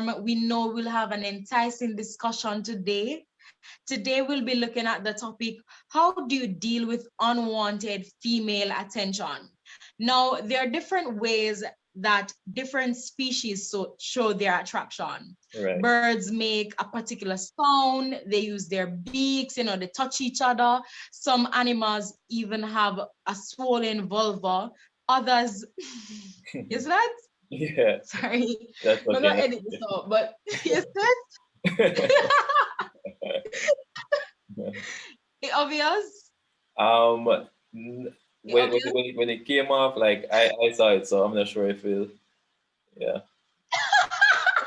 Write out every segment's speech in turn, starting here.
platform. We know we'll have an enticing discussion today. Today, we'll be looking at the topic, how do you deal with unwanted female attention? Now, there are different ways that different species show their attraction. Right. Birds make a particular sound, they use their beaks, they touch each other. Some animals even have a swollen vulva. Others, is that? Yeah, Sorry, that's I'm not okay. edit this out, but is that it obvious? um, n- It obvious? when it came off, like I saw it, so I'm not sure if it. Yeah,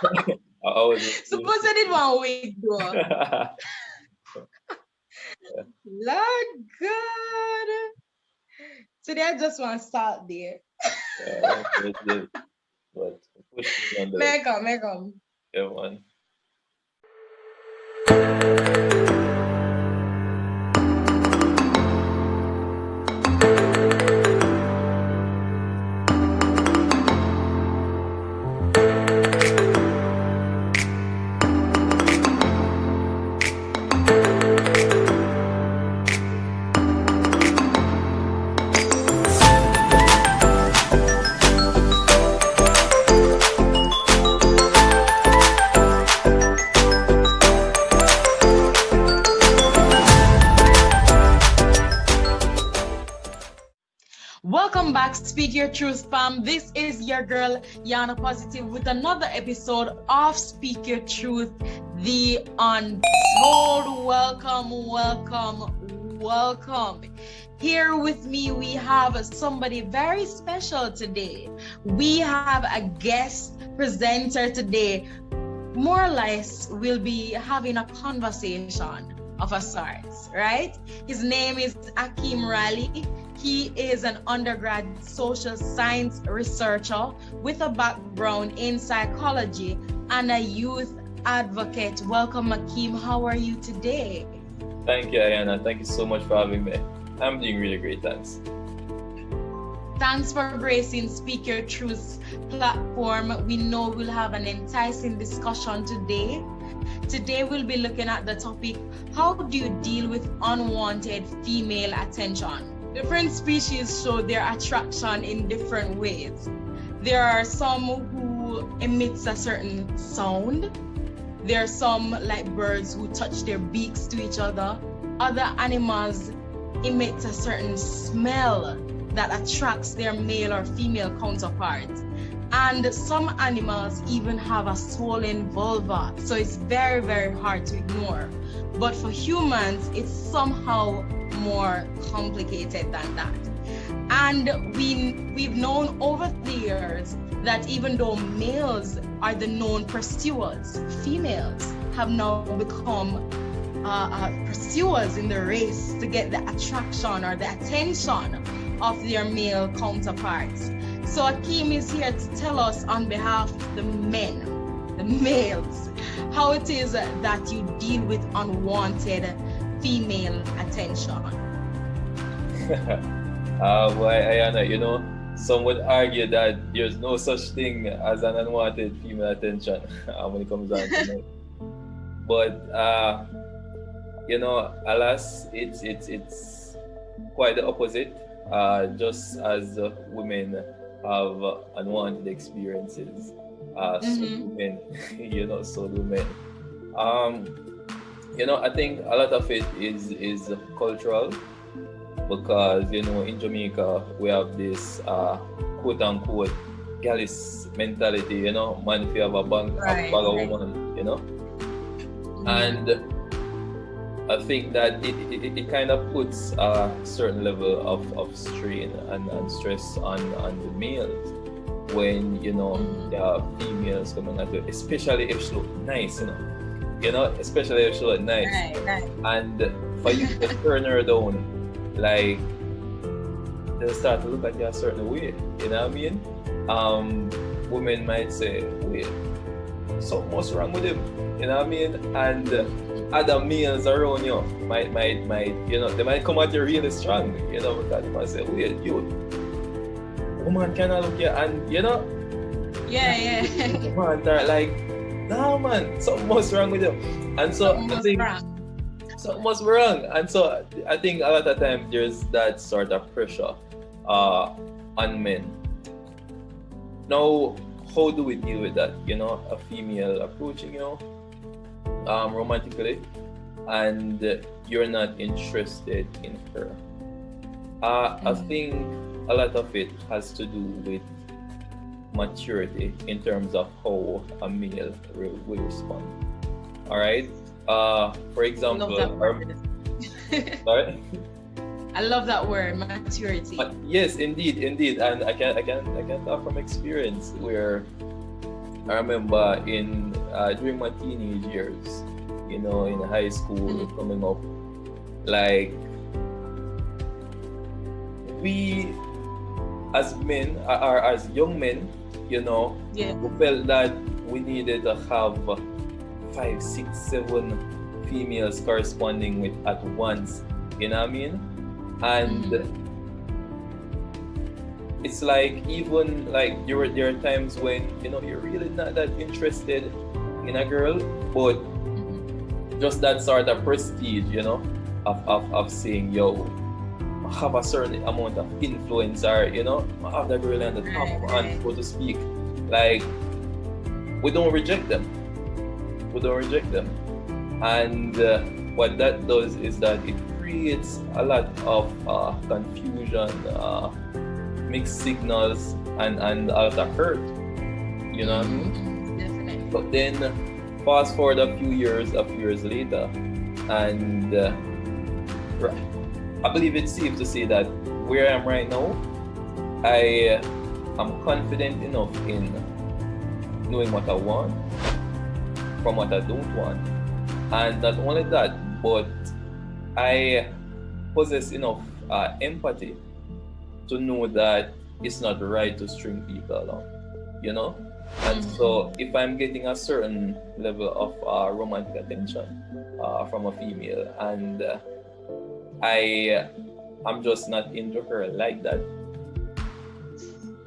I was. Suppose I did one week though. Lord God. Today I just want to start there. But push me on the Make come. yeah, one. Welcome back, Speak Your Truth, fam. This is your girl, Yana Positive, with another episode of Speak Your Truth, the Untold. Welcome. Here with me, we have somebody very special today. We have a guest presenter today. More or less, we'll be having a conversation of a sort, right? His name is Akeem Riley. He is an undergrad social science researcher with a background in psychology and a youth advocate. Welcome, Akeem. How are you today? Thank you, Ayana. Thank you so much for having me. I'm doing really great, thanks. Thanks for gracing Speak Your Truth platform. We know we'll have an enticing discussion today. Today, we'll be looking at the topic, how do you deal with unwanted female attention? Different species show their attraction in different ways. There are some who emit a certain sound. There are some, like birds, who touch their beaks to each other. Other animals emit a certain smell that attracts their male or female counterparts. And some animals even have a swollen vulva, so it's very, very hard to ignore. But for humans, it's somehow more complicated than that. And we've known over the years that even though males are the known pursuers, females have now become pursuers in the race to get the attraction or the attention of their male counterparts. So Akeem is here to tell us on behalf of the men, the males, how it is that you deal with unwanted female attention. Why, Ayana, some would argue that there's no such thing as an unwanted female attention when it comes down to it. But alas, it's quite the opposite. Just as women have unwanted experiences, so do men. So do men. I think a lot of it is cultural, because in Jamaica we have this quote unquote gallus mentality. Man if you have a bag of woman, and I think that it kind of puts a certain level of strain and stress on the males when there are females coming at you, especially if she look nice, especially if she look nice. Right. And for you to turn her down, like they'll start to look at you a certain way, you know what I mean? Women might say, wait, something's wrong with him, you know what I mean? And other males around you might they might come at you really strong, because they might say, wait, you woman cannot look here, and Yeah. man, they're like, nah man, something must wrong with you. And so I think something must be wrong. And so I think a lot of times there's that sort of pressure on men. Now, how do we deal with that? You know, a female approaching you romantically, and you're not interested in her. I think a lot of it has to do with maturity in terms of how a male will respond. All right. For example, sorry. I love that word, maturity. Yes, indeed, and I can talk from experience where I remember in during my teenage years, you know, in high school, coming up, like we as men or as young men, you know, we felt that we needed to have 5, 6, 7 females corresponding with at once. You know what I mean? And it's like, even like there are times when, you know, you're really not that interested in a girl, but just that sort of prestige, you know, of saying, yo, I have a certain amount of influence, or, you know, I have that girl on the top hand, so to speak. Like, we don't reject them. And what that does is that it creates a lot of confusion, mixed signals, and a lot of hurt. You know what I mean? Definitely. But then fast forward a few years later, and I believe it's safe to say that where I am right now, I am confident enough in knowing what I want from what I don't want. And not only that, but I possess enough empathy to know that it's not right to string people along, you know? And so if I'm getting a certain level of romantic attention from a female, and I'm just not into her like that,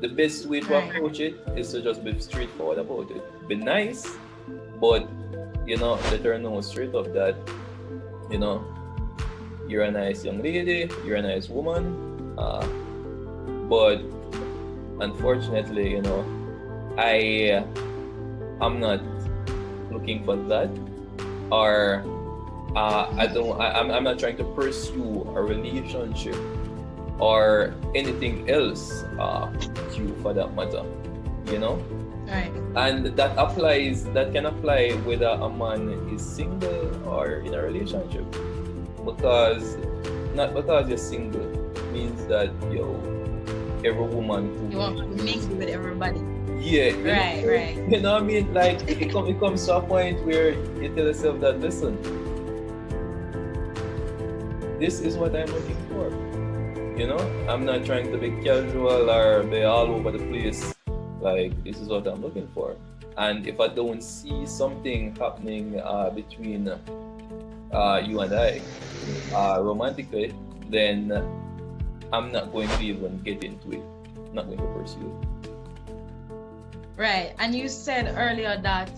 the best way to approach it is to just be straightforward about it. Be nice, but, you know, let her know straight up that, you know, you're a nice young lady, you're a nice woman, but unfortunately, you know, I'm not looking for that, or I'm not trying to pursue a relationship or anything else with you, for that matter, you know. Right. And that can apply whether a man is single or in a relationship, because not because you're single means that every woman you want to mix with everybody. Yeah, right. You know what I mean? Like it comes to a point where you tell yourself that, listen, this is what I'm looking for. You know, I'm not trying to be casual or be all over the place. Like, this is what I'm looking for. And if I don't see something happening between you and I romantically, then I'm not going to even get into it. I'm not going to pursue it. Right. And you said earlier that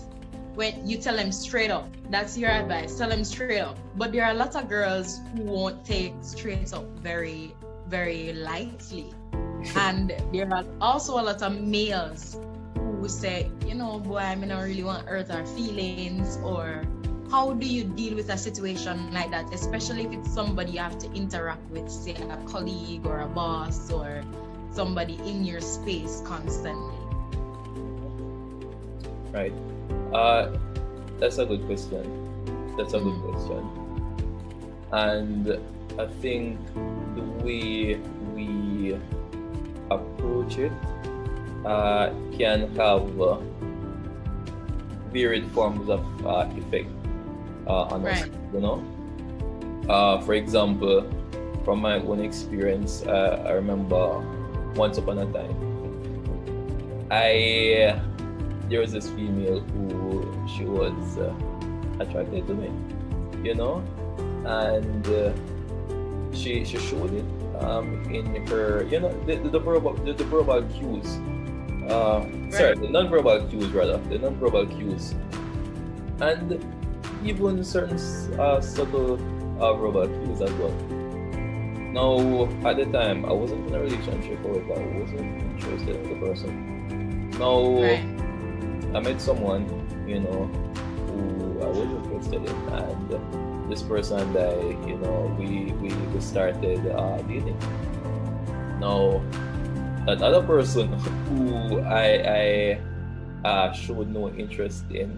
when you tell them straight up, that's your advice, tell them straight up. But there are a lot of girls who won't take straight up very, very lightly. And there are also a lot of males who say, you know, boy, I don't really want to hurt her feelings. Or how do you deal with a situation like that, especially if it's somebody you have to interact with, say a colleague or a boss or somebody in your space constantly? Right. That's a good question. And I think the way we approach it can have varied forms of effect on us, you know. For example, from my own experience, I remember once upon a time, there was this female who she was attracted to me, you know, and she showed it in her, you know, the verbal cues. Sorry, the non-verbal cues rather. The non-verbal cues and even certain subtle verbal cues as well. Now, at the time, I wasn't in a relationship, however, I wasn't interested in the person. Now, Right. I met someone, you know, who I was interested in, and this person and I, you know, we started dating. Now, that other person who I showed no interest in,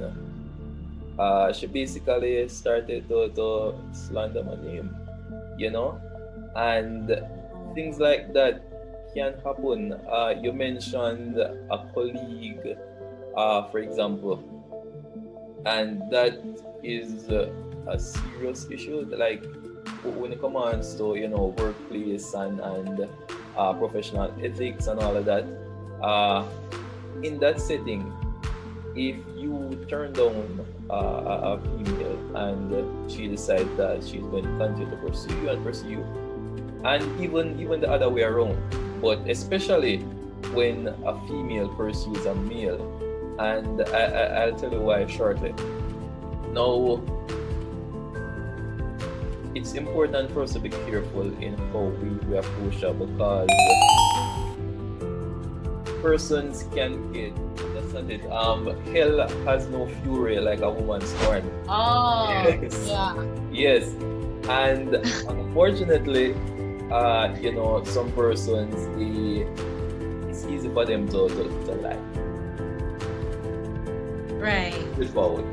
she basically started to slander my name, you know, and things like that can happen. You mentioned a colleague, for example, and that is a serious issue. Like when it comes to, you know, workplace and professional ethics and all of that, in that setting, if you turn down a female and she decides that she's going to continue to pursue you, and even the other way around, but especially when a female pursues a male, and I'll tell you why shortly. Now, it's important for us to be careful in how we approach her, because persons can get, that's not it, hell has no fury like a woman's scorn. Oh, Yes. yeah. Yes, and unfortunately, you know, some persons, it's easy for them to lie. Right. Straightforward.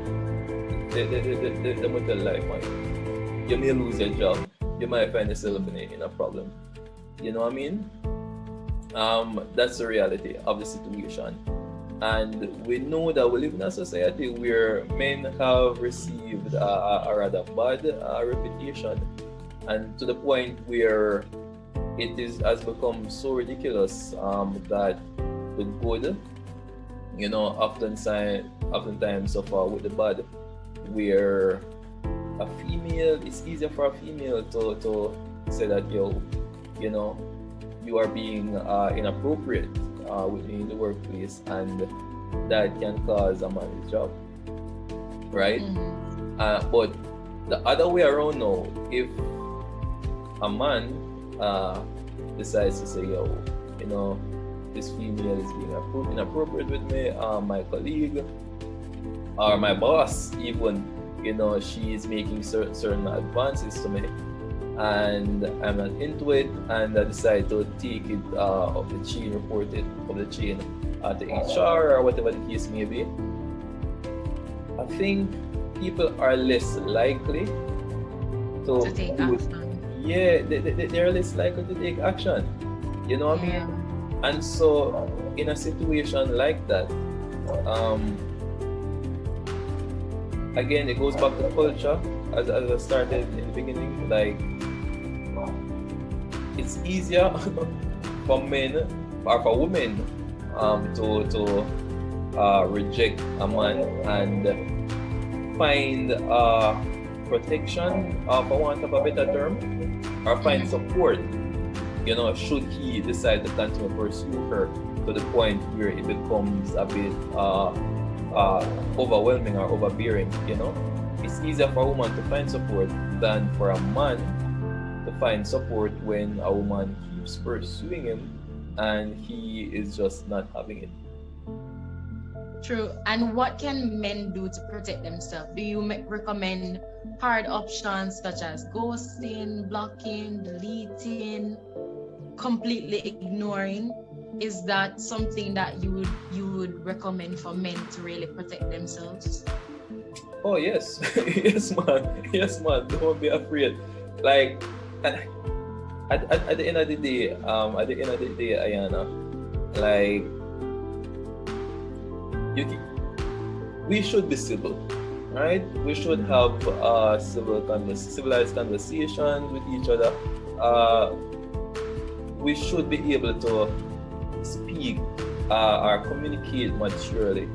They will tell lie, man. You may lose your job. You might find yourself in a problem. You know what I mean? That's the reality of the situation. And we know that we live in a society where men have received a rather bad reputation, and to the point where it has become so ridiculous that the good, you know, oftentimes suffer with the bad, where a female, it's easier for a female to say that, yo, you know, you are being inappropriate within the workplace, and that can cause a man's job, right? Mm-hmm. But the other way around now, if a man decides to say, yo, you know, this female is being inappropriate with me, my colleague or my boss even, you know, she is making certain advances to me, and I'm not into it, and I decide to take it up the chain, report it up the chain to HR or whatever the case may be. I think people are less likely to take action. Yeah, they're less likely to take action. You know what I mean? And so, in a situation like that, again, it goes back to culture, as I started in the beginning. Like, it's easier for men or for women to reject a man and find protection, for want of a better term, or find support, you know, should he decide to continue to pursue her to the point where it becomes a bit overwhelming or overbearing. You know, it's easier for a woman to find support than for a man to find support when a woman keeps pursuing him and he is just not having it. True. And what can men do to protect themselves? Do you recommend hard options such as ghosting, blocking, deleting, completely ignoring? Is that something that you would recommend for men to really protect themselves? Oh yes, yes man, don't be afraid. Like at the end of the day, Ayana, like we should be civil, right? We should have civilized conversations with each other. We should be able to speak or communicate maturely,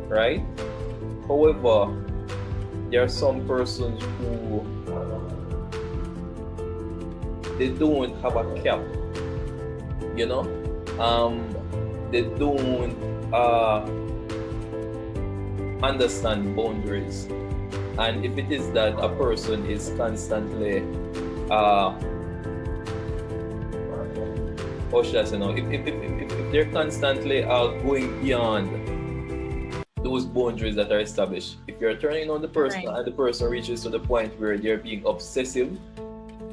right? However, there are some persons who they don't have a cap, you know. They don't understand boundaries. And if it is that a person is constantly, how should I say now, if they're constantly going beyond those boundaries that are established, if you're turning on the person and the person reaches to the point where they're being obsessive,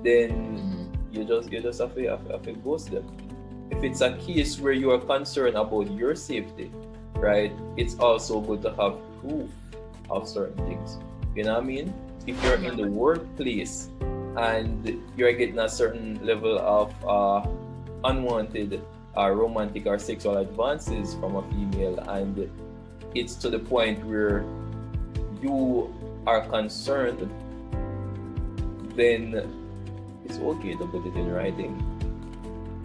then you just have to ghost them. If it's a case where you are concerned about your safety, right, it's also good to have proof of certain things. You know what I mean? If you're in the workplace and you're getting a certain level of unwanted romantic or sexual advances from a female, and it's to the point where you are concerned, then it's okay to put it in writing.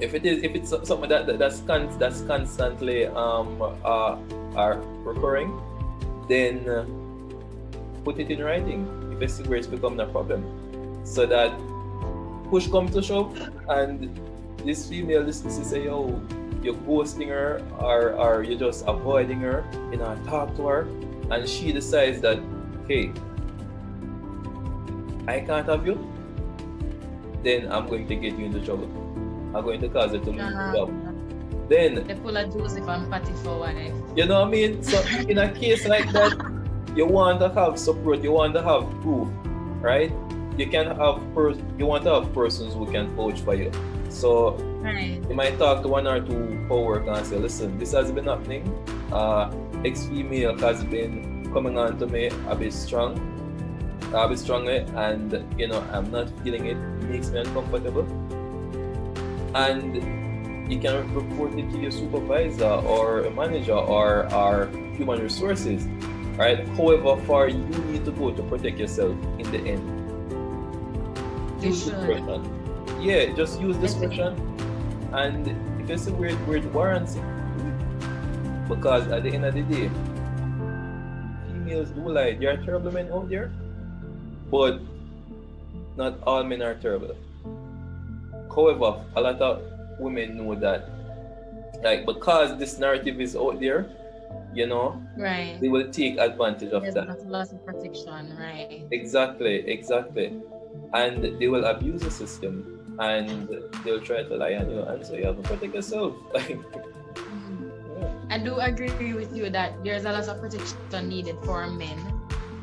If it's something that's constantly recurring, then put it in writing if it's where it's becoming a problem, so that push comes to shove and this female listens to say, yo, you're ghosting her or you're just avoiding her, you know, talk to her, and she decides that, hey, I can't have you, then I'm going to get you into trouble. I'm going to cause it to lose your job. Then they pull a Joseph and Patty for wife. You know what I mean? So in a case like that, you want to have support, you want to have proof, right? You want to have persons who can vouch for you. So you might talk to one or two co-workers and say, listen, this has been happening. Ex-female has been coming on to me a bit strongly, and you know, I'm not feeling it. It makes me uncomfortable. And you can report it to your supervisor or a manager or human resources, right? However far you need to go to protect yourself in the end. Use discretion. Yeah, just use discretion. And if it's a weird warrants it, because at the end of the day, females do lie. There are terrible men out there, but not all men are terrible. However, a lot of women know that, like, because this narrative is out there, you know, right, they will take advantage of that. There's lots of protection, right? Exactly. And they will abuse the system and they'll try to lie on you, and so you have to protect yourself. I do agree with you that there's a lot of protection needed for men.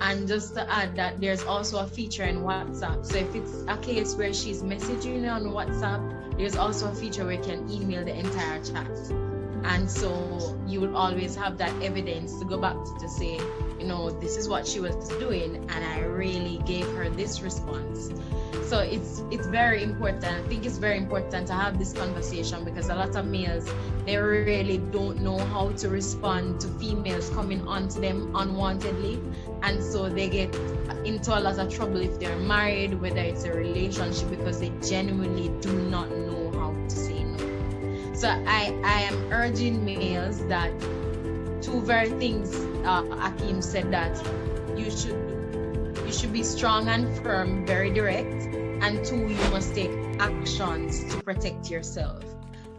And just to add that there's also a feature in WhatsApp. So if it's a case where she's messaging you on WhatsApp, there's also a feature where you can email the entire chat. And so you will always have that evidence to go back to say, you know, this is what she was doing and I really gave her this response. So it's very important. I think it's very important to have this conversation, because a lot of males, they really don't know how to respond to females coming onto them unwantedly. And so they get into a lot of trouble if they're married, whether it's a relationship, because they genuinely do not know how to say no. So I am urging males that two very things Akeem said, that you should be strong and firm, very direct, and two, you must take actions to protect yourself.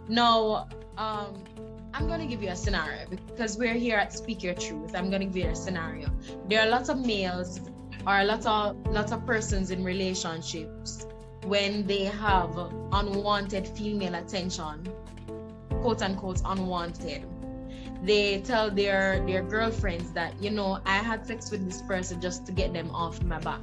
Now, I'm going to give you a scenario, because we're here at Speak Your Truth. I'm going to give you a scenario. There are lots of males or lots of persons in relationships, when they have unwanted female attention, quote unquote unwanted, they tell their girlfriends that, you know, I had sex with this person just to get them off my back.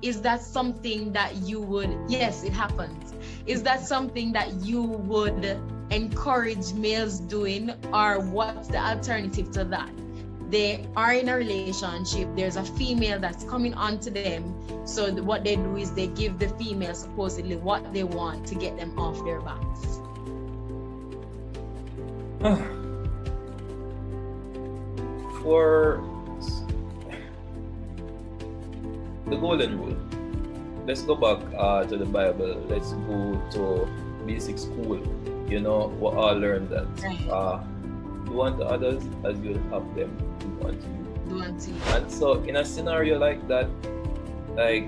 Is that something that you would, yes, it happens. Is that something that you would encourage males doing, or what's the alternative to that? They are in a relationship, there's a female that's coming onto them, so what they do is they give the female supposedly what they want to get them off their backs. For the golden rule, let's go back to the Bible. Let's go to basic school. You know, we all learned that do unto others as you have them do unto you. And so in a scenario like that, like,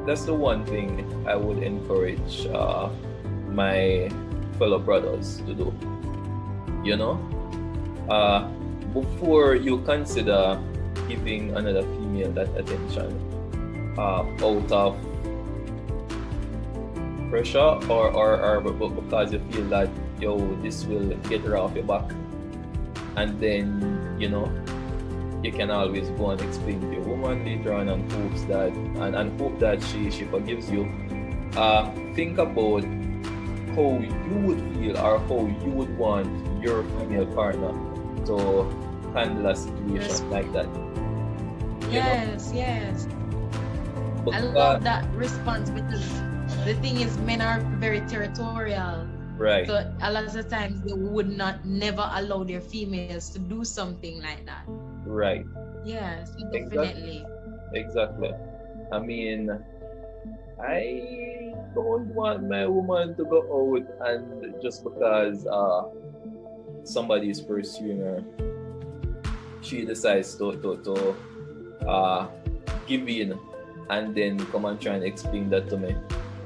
that's the one thing I would encourage my fellow brothers to do. You know, before you consider giving another female that attention out of pressure or because you feel that this will get her off your back, and then you can always go and explain to your woman later on and hopes that and hope that she forgives you. Think about how you would feel or how you would want your female partner to handle a situation like that. Yes. I love that response, because the thing is, men are very territorial. Right. So a lot of times they would never allow their females to do something like that. Right. Yes, definitely. Exactly. I mean, I don't want my woman to go out and just because somebody is pursuing her, she decides to give in and then come and try and explain that to me.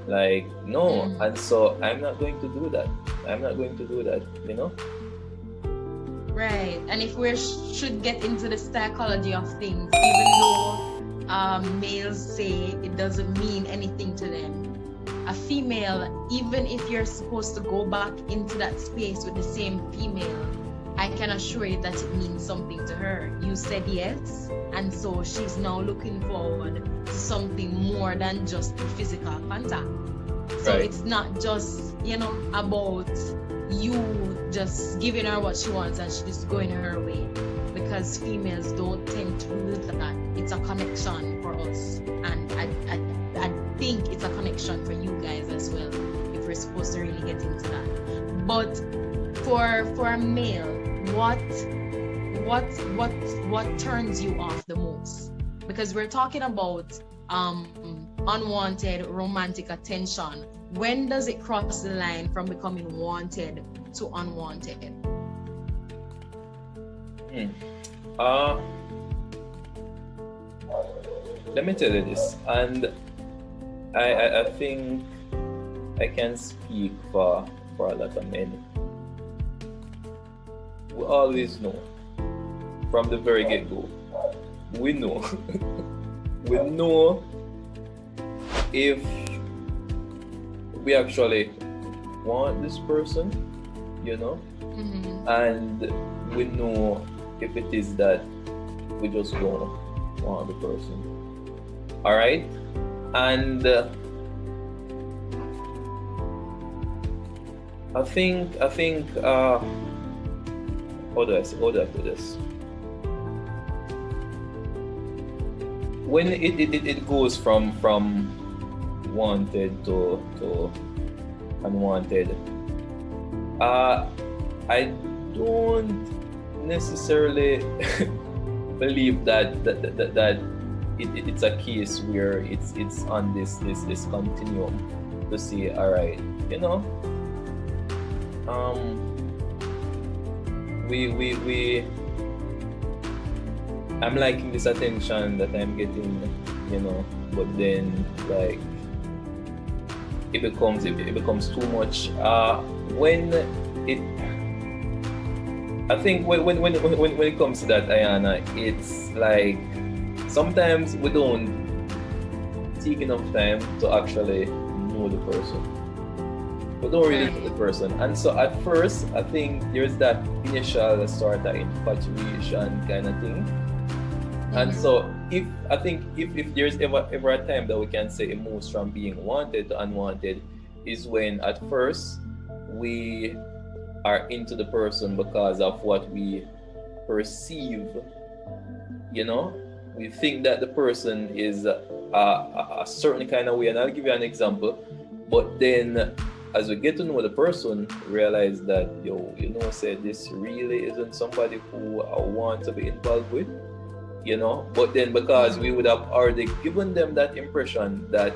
Like, no, and so I'm not going to do that. Right. And if we should get into the psychology of things, even though males say it doesn't mean anything to them, a female, even if you're supposed to go back into that space with the same female, I can assure you that it means something to her. You said yes, and so she's now looking forward to something more than just the physical contact. So Right. it's not just, about you just giving her what she wants and she's going her way, because females don't tend to do that. It's a connection for us, and I think it's a connection for you guys as well, if we're supposed to really get into that. But for a male, what turns you off the most? Because we're talking about unwanted romantic attention. When does it cross the line from becoming wanted to unwanted? Let me tell you this, and I think I can speak for a lot of men. We always know from the very get-go. We know. We know if we actually want this person, and we know if it is that we just don't want the person. All right, and I think how do I put this? When it goes from wanted to unwanted, I don't necessarily believe that it's a case where it's on this continuum to say, all right, we I'm liking this attention that I'm getting, but then like it becomes too much. I think when it comes to that, Ayana, it's like sometimes we don't take enough time to actually know the person. We don't really know the person, and so at first I think there's that initial sort of infatuation kind of thing. And so if there's ever a time that we can say it moves from being wanted to unwanted, is when at first we are into the person because of what we perceive, we think that the person is a certain kind of way, and I'll give you an example. But then as we get to know the person, realize that say this really isn't somebody who I want to be involved with. But then because we would have already given them that impression that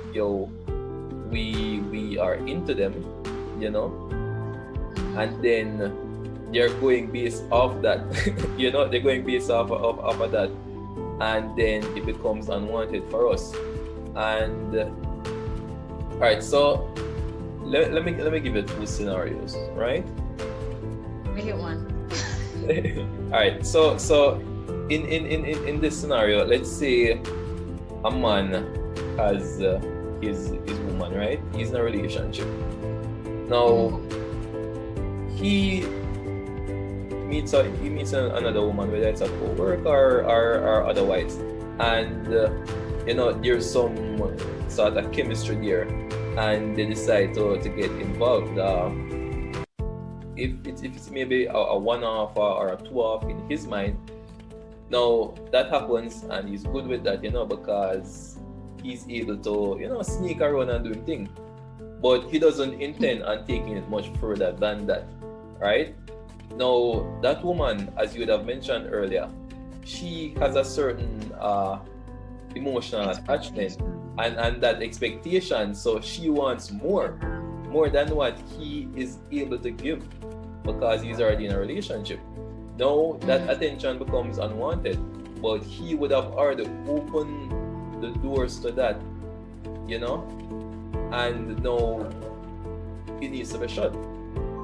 we are into them, and then they're going based off that, they're going based off of that, and then it becomes unwanted for us. And all right, so let me give you two scenarios, right? Make it one. All right. So in this scenario, let's say a man has his woman, right? He's in a relationship. Now he meets another woman, whether it's a co-worker or otherwise, and there's some sort of chemistry there, and they decide to get involved. If it's maybe a one-off or a two-off in his mind, now that happens, and he's good with that, because he's able to sneak around and do his thing, but he doesn't intend on taking it much further than that, right? Now that woman, as you would have mentioned earlier, she has a certain emotional attachment and that expectation, so she wants more than what he is able to give, because he's already in a relationship. Now that attention becomes unwanted, but he would have already opened the doors to that, and now it needs to be shut.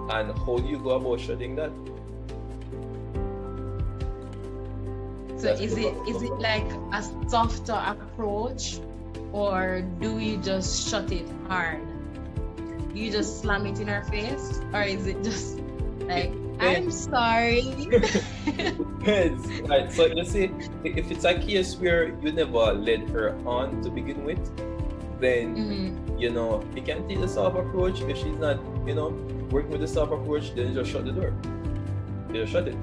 And how do you go about shutting that? So is it like a softer approach, or do you just shut it hard? Do you just slam it in her face, or is it just like, I'm sorry? Yes. Right. So you see, if it's a case where you never led her on to begin with, then you can take the soft approach. If she's not working with the soft approach, then you just shut the door. You just shut it.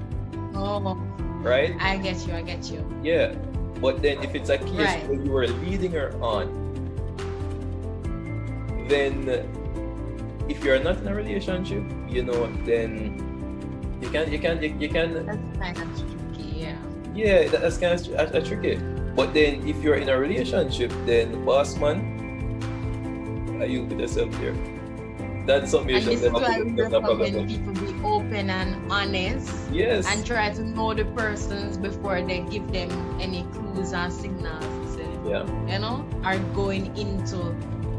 Oh, right? I get you. Yeah. But then if it's a case where you are leading her on, then if you're not in a relationship, then you can. That's kind of tricky, yeah. Yeah, that's kind of tricky. But then if you're in a relationship, then boss man, you put yourself there. That's something. And this is why we recommend people be open and honest. Yes. And try to know the persons before they give them any clues or signals. Are going into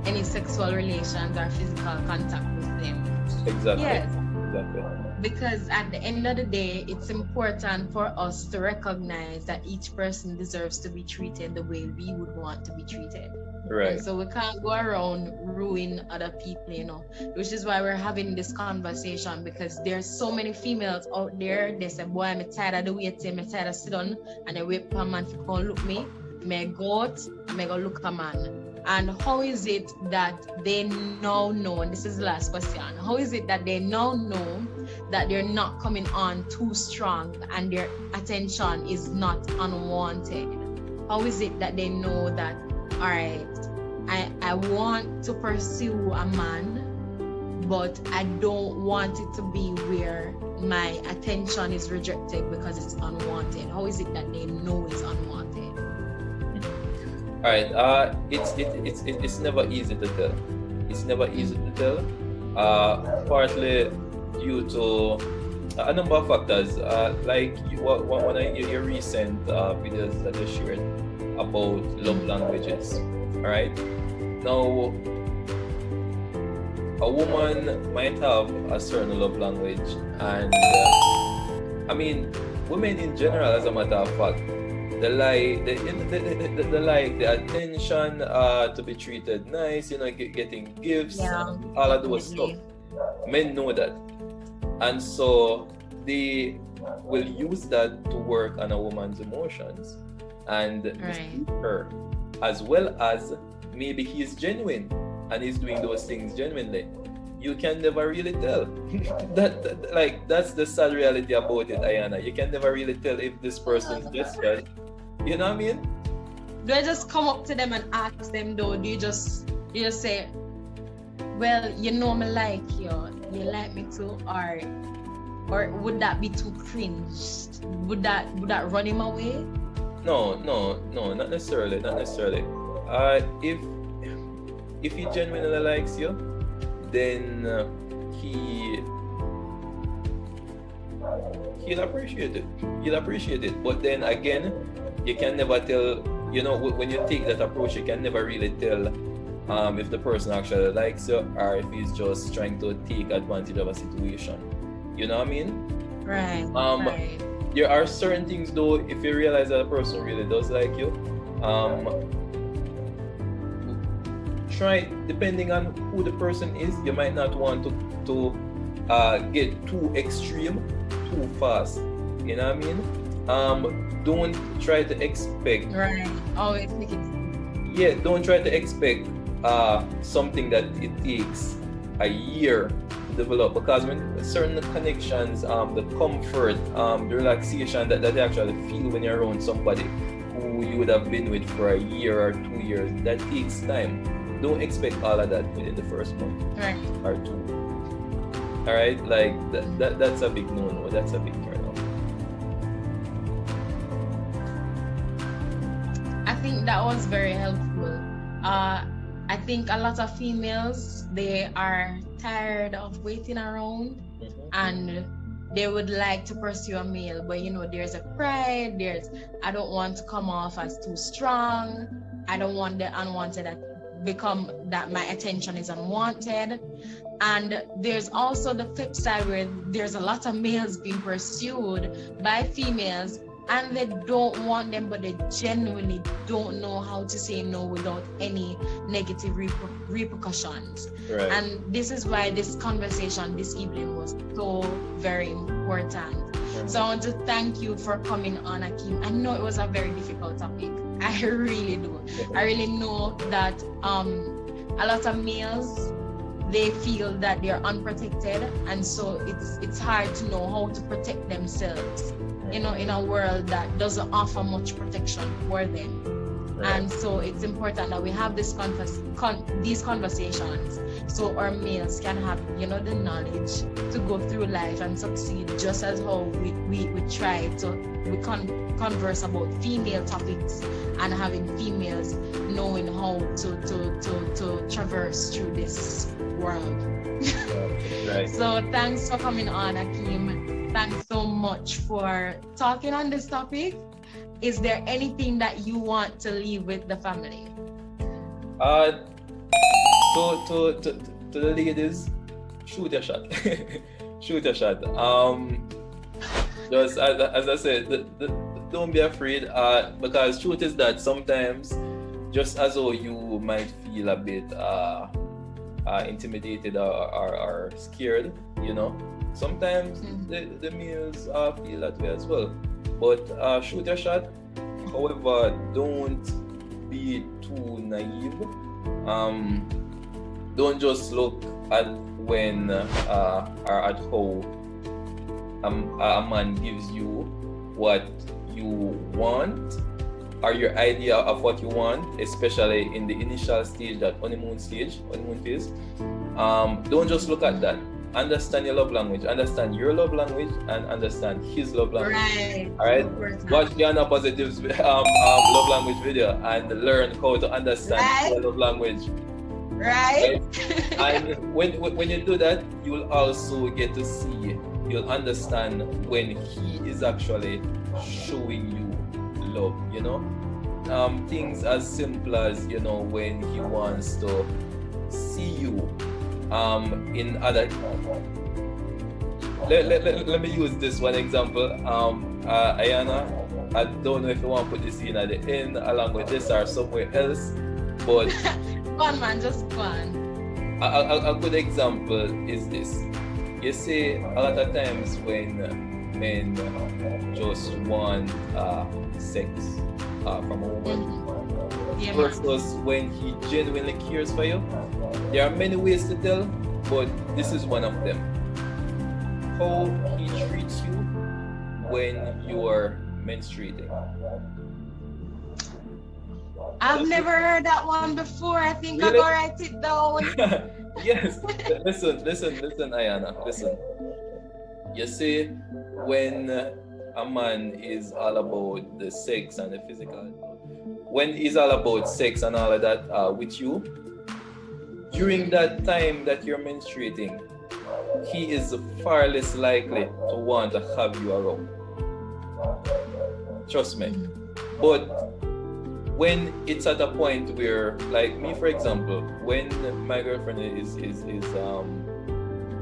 any sexual relations or physical contact with them. Exactly. Yes. Exactly. Because at the end of the day, it's important for us to recognize that each person deserves to be treated the way we would want to be treated. Right. And so we can't go around ruin other people, which is why we're having this conversation, because there's so many females out there. They say, boy, I'm tired of the waiting, I'm tired of sit down and I wait for a man to come look me. May go out, may go look a man. And how is it that they now know, and this is the last question, how is it that they now know that they're not coming on too strong and their attention is not unwanted? How is it that they know that, all right, I want to pursue a man, but I don't want it to be where my attention is rejected because it's unwanted? How is it that they know it's unwanted? All right. It's never easy to tell. It's never easy to tell. Partly due to a number of factors. Like one of your recent videos that you shared about love languages. All right. Now, a woman might have a certain love language, and women in general, as a matter of fact, they like the attention, to be treated nice, getting gifts, all of those stuff. Men know that, and so they will use that to work on a woman's emotions and mislead her, as well as maybe he's genuine and he's doing those things genuinely. You can never really tell. That's the sad reality about it, Ayana. You can never really tell if this person's desperate. You know what I mean? Do I just come up to them and ask them though? Do you just say, well, me like you like me too, or would that be too cringe? Would that run him away? No, not necessarily. If he genuinely likes you, then he'll appreciate it. But then again, you can never tell, when you take that approach, you can never really tell if the person actually likes you or if he's just trying to take advantage of a situation. You know what I mean? Right. Um, Right. there are certain things though, if you realize that a person really does like you, try, depending on who the person is, you might not want to get too extreme too fast. You know what I mean? Don't try to expect. Right. Always make it. Yeah, don't try to expect something that it takes a year to develop, because when certain connections, the comfort, the relaxation that you actually feel when you're around somebody who you would have been with for a year or 2 years, that takes time. Don't expect all of that within the first month Right. or two. All right, like that's a big no-no. That's a big turn-off. I think that was very helpful. I think a lot of females, they are tired of waiting around, and they would like to pursue a male, but there's a pride, I don't want to come off as too strong. I don't want the unwanted to become that my attention is unwanted. And there's also the flip side where there's a lot of males being pursued by females, and they don't want them, but they genuinely don't know how to say no without any negative repercussions. Right. And this is why this conversation this evening was so very important. So I want to thank you for coming on, Akeem. I know it was a very difficult topic. I really do. I really know that a lot of males, they feel that they're unprotected, and so it's hard to know how to protect themselves, in a world that doesn't offer much protection for them. Right. And so it's important that we have these conversations, so our males can have the knowledge to go through life and succeed, just as how we try to converse about female topics and having females knowing how to traverse through this world. Right. So thanks for coming on, Akeem. Thanks so much for talking on this topic. Is there anything that you want to leave with the family? To the ladies, shoot your shot. Shoot your shot. Just as I said, don't be afraid, because truth is that sometimes, just as though you might feel a bit intimidated or scared, sometimes the males feel that way as well. But shoot your shot. However, don't be too naive. Don't just look at when or at how a man gives you what you want, or your idea of what you want, especially in the initial stage, that honeymoon phase. Don't just look at that. Understand your love language, understand your love language, and understand his love language. Right. All right. Watch the Anna Positive's love language video and learn how to understand your love language. Right. And when you do that, you will also get to see. You'll understand when he is actually showing you love. Things as simple as when he wants to see you. In other, let me use this one example. Ayana, I don't know if you want to put this in at the end along with this or somewhere else, but go on, man, just go on. A good example is this. You see, a lot of times when men just want sex from a woman, versus when he genuinely cares for you. There are many ways to tell, but this is one of them. How he treats you when you are menstruating. I've never heard that one before. I think Really? I'll write it down. Yes. Listen, Ayana. Listen. You see, when a man is all about the sex and the physical, when he's all about sex and all of that with you, during that time that you're menstruating, he is far less likely to want to have you around. Trust me. But when it's at a point where, like me for example, when my girlfriend is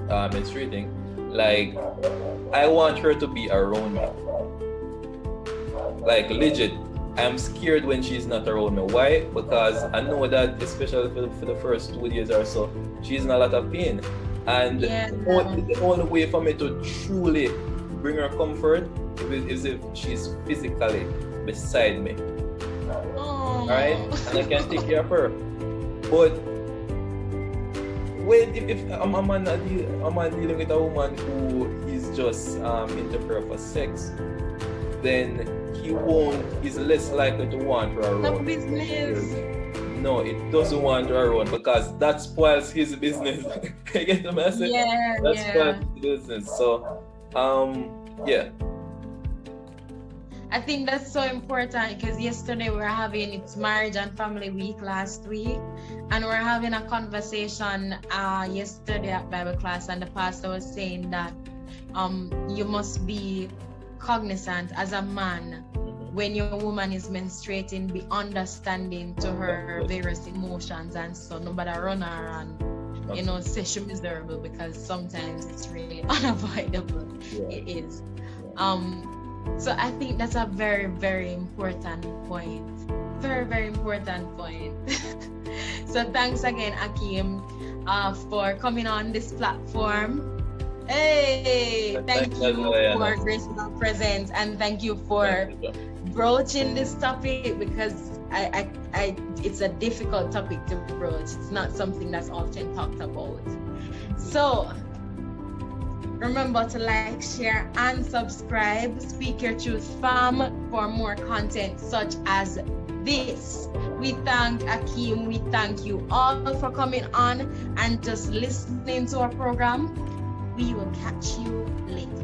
menstruating, Like, I want her to be around me. Like, legit. I'm scared when she's not around me. Why? Because I know that, especially for the first 2 days or so, she's in a lot of pain. And the only way for me to truly bring her comfort is if she's physically beside me. Alright? And I can take care of her. But when if I'm dealing with a woman who is just into her for sex, then he's less likely to want her around. The business. No, it doesn't want her around because that spoils his business. Can you get the message? Yeah, that spoils his business. So, yeah. I think that's so important because yesterday we were having it's Marriage and Family Week last week, and we're having a conversation yesterday at Bible class, and the pastor was saying that you must be cognizant as a man when your woman is menstruating, be understanding to her various emotions, and so nobody run her and say she's miserable, because sometimes it's really unavoidable. It is. So I think that's a very, very important point. Very, very important point. So thanks again, Akeem, for coming on this platform. Hey, thank you for gracing our presence, and thank you for broaching this topic, because I it's a difficult topic to broach. It's not something that's often talked about. So remember to like, share, and subscribe. Speak Your Truth fam for more content such as this. We thank Akeem. We thank you all for coming on and just listening to our program. We will catch you later.